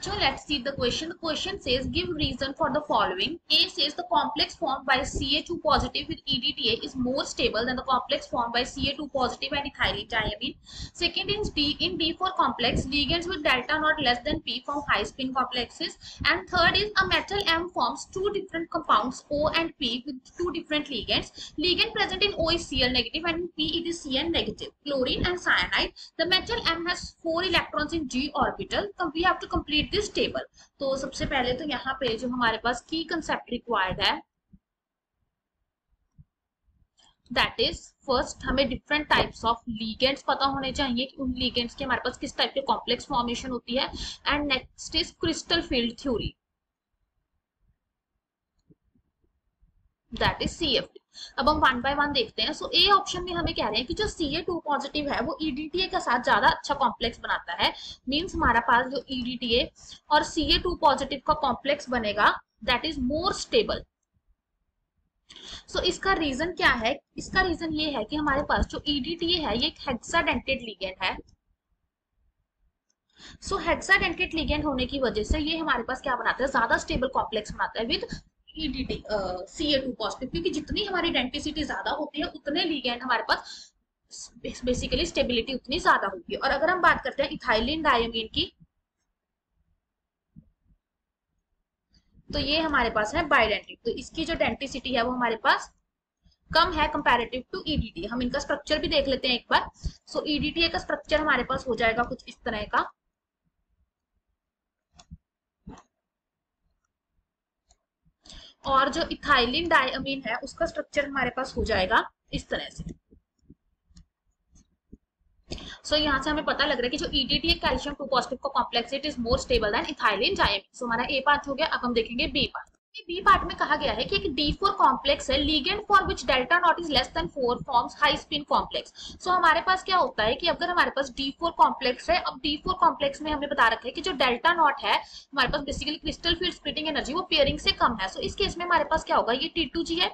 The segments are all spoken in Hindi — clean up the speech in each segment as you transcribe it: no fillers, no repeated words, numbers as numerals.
So let's see the question. The question says give reason for the following. A says the complex formed by Ca2 positive with EDTA is more stable than the complex formed by Ca2 positive and ethylenediamine. Second is D. In D4 complex, ligands with delta not less than P form high spin complexes. And third is a metal M forms two different compounds O and P with two different ligands. Ligand present in O is Cl negative and in P it is Cn negative. Chlorine and cyanide. The metal M has 4 electrons in d orbital. So we have to complete this table. तो सबसे पहले तो यहाँ पे जो हमारे पास की कंसेप्ट रिक्वायर्ड है, दैट इज फर्स्ट हमें डिफरेंट टाइप्स ऑफ लीगेंड्स पता होने चाहिए कि उन लीगेंड्स के हमारे पास किस टाइप के कॉम्प्लेक्स फॉर्मेशन होती है. And next is crystal field theory, that is CFT. अब हम वन बाय वन देखते हैं. सो ए ऑप्शन में हमें कह रहे हैं कि जो Ca2 पॉजिटिव है वो EDTA के साथ ज्यादा अच्छा कॉम्प्लेक्स बनाता है. मींस हमारा पास जो EDTA और Ca2 पॉजिटिव का कॉम्प्लेक्स बनेगा दैट इज मोर स्टेबल. सो इसका रीजन क्या है? इसका रीजन ये है कि हमारे पास जो EDTA है ये एक हेक्साडेंटेड लिगेंड है. सो हेक्साडेंटेड लिगेंड होने की वजह से ये हमारे पास क्या बनाता है, ज्यादा स्टेबल कॉम्प्लेक्स बनाता है विद Ca2 पॉजिटिव. क्योंकि जितनी हमारी डेंसिटी ज्यादा होती है उतने लिगेंड हमारे पास बेसिकली स्टेबिलिटी उतनी ज्यादा होगी. और अगर हम बात करते हैं इथाइलिन डायमीन की, तो ये हमारे पास है बाइडेंटिक. तो इसकी जो डेंसिटी है वो हमारे पास कम है कंपैरेटिव टू EDTA. हम इनका स्ट्रक्चर भी देख लेते हैं एक बार. सो EDTA का स्ट्रक्चर हमारे पास हो जाएगा कुछ इस तरह का. और जो इथाइलिन डायमीन है उसका स्ट्रक्चर हमारे पास हो जाएगा इस तरह से. सो यहाँ से हमें पता लग रहा है कि जो EDTA कैल्शियम 2 पॉजिटिव का complex it is more stable than ethylenediamine. So हमारा ए पार्ट हो गया. अब हम देखेंगे बी पार्ट. बी पार्ट में कहा गया है कि एक D4 कॉम्प्लेक्स है, ligand for which delta nought is less than 4 forms high spin complex. So हमारे पास क्या होता है कि अगर हमारे पास D4 कॉम्प्लेक्स है, अब D4 कॉम्प्लेक्स में हमें बता रखा है कि जो डेल्टा नॉट है हमारे पास basically crystal field splitting energy वो पेयरिंग से कम है. सो इस केस में हमारे पास क्या होगा, ये T2G है,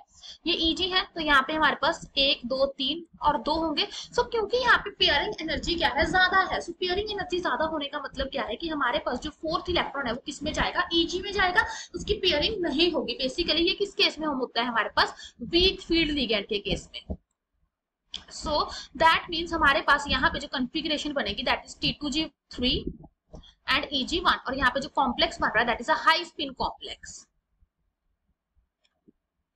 ये EG है. तो यहाँ पे हमारे पास 1 2 3 और 2 होंगे. सो क्योंकि यहाँ पे पेयरिंग एनर्जी क्या है, ज्यादा है. सो पेयरिंग एनर्जी ज्यादा होने का मतलब क्या है कि हमारे पास जो फोर्थ इलेक्ट्रॉन है वो किस में जाएगा, EG में जाएगा. उसकी पेयरिंग नहीं होगी. बेसिकली ये किस केस में होता है, हमारे पास वीक फील्ड लिगेंड के केस में. सो दैट मीन्स हमारे पास यहाँ पे जो कॉन्फ़िगरेशन बनेगी that is T2G3 and EG1. और यहाँ पे जो कॉम्प्लेक्स बन रहा है that is a high spin complex.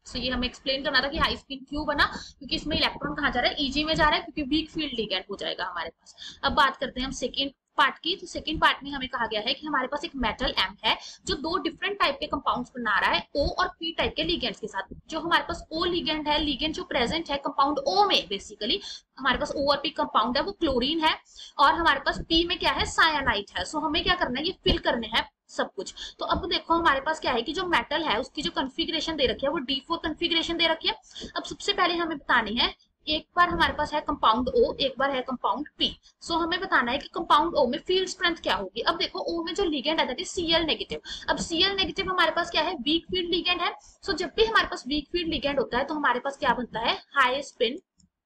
So ये हमें एक्सप्लेन करना था कि हाई स्पिन क्यों बना, क्योंकि इसमें इलेक्ट्रॉन कहाँ जा रहा है, EG में जा रहा है, क्योंकि वीक फील्ड लिगेंड हो जाएगा हमारे पास. अब बात करते हैं हम सेकेंड पार्ट की. तो सेकंड पार्ट में हमें कहा गया है कि हमारे पास एक मेटल M है जो दो डिफरेंट टाइप के कंपाउंड्स बना रहा है O और P टाइप के लिगेंड्स के साथ. जो हमारे पास O लिगेंड है, लिगेंड जो प्रेजेंट है कंपाउंड O में, बेसिकली हमारे पास O और P कंपाउंड है वो क्लोरीन है, और हमारे पास P में क्या है, साइनाइड है. सो हमें क्या करना है, ये फिल करने हैं सब कुछ. तो अब देखो हमारे पास क्या है कि जो मेटल है उसकी जो कॉन्फ़िगरेशन दे रखी है वो D4 कॉन्फ़िगरेशन दे रखी है. अब सबसे पहले हमें बतानी है, एक बार हमारे पास है कंपाउंड O, एक बार है कंपाउंड P. सो हमें बताना है कि कंपाउंड O में फील्ड स्ट्रेंथ क्या होगी. अब देखो O में जो लिगेंड है दैट इज Cl नेगेटिव. अब Cl नेगेटिव हमारे पास क्या है, वीक फील्ड लिगेंड है. सो जब भी हमारे पास वीक फील्ड लिगेंड होता है तो हमारे पास क्या बनता है, हाई स्पिन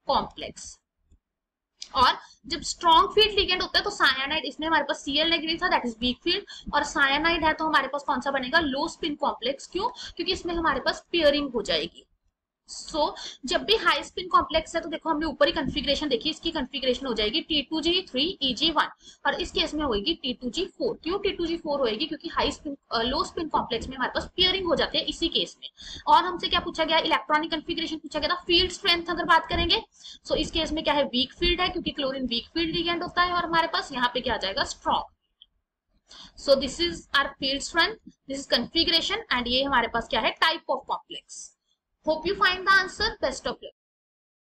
कॉम्प्लेक्स. और जब स्ट्रॉन्ग फील्ड लिगेंड होता है तो साइनाइड, इसमें हमारे पास Cl नेगेटिव था दैट इज वीक फील्ड, और साइनाइड है तो हमारे पास कौन सा बनेगा, लो स्पिन कॉम्प्लेक्स. क्यों, क्योंकि इसमें हमारे पास पेयरिंग हो जाएगी. सो जब भी हाई स्पिन कॉम्प्लेक्स है तो देखो हमने ऊपर ही कॉन्फ़िगरेशन देखी, इसकी कॉन्फ़िगरेशन हो जाएगी T2G3 EG1, और इस केस में होगी T2G4. क्यों T2G4 होएगी, क्योंकि हाई स्पिन लो स्पिन कॉम्प्लेक्स में हमारे पास पेयरिंग हो जाती है इसी केस में. और हमसे क्या पूछा गया, इलेक्ट्रॉनिक कॉन्फ़िगरेशन पूछा गया था. फील्ड स्ट्रेंथ अगर बात करेंगे सो इस केस में क्या है, वीक फील्ड है, क्योंकि क्लोरीन वीक फील्ड लिगेंड होता है, और हमारे पास यहाँ पे क्या आ जाएगा, strong. So this is our field strength, this is configuration, and ये हमारे पास क्या है, type of complex. Hope you find the answer. Best of luck.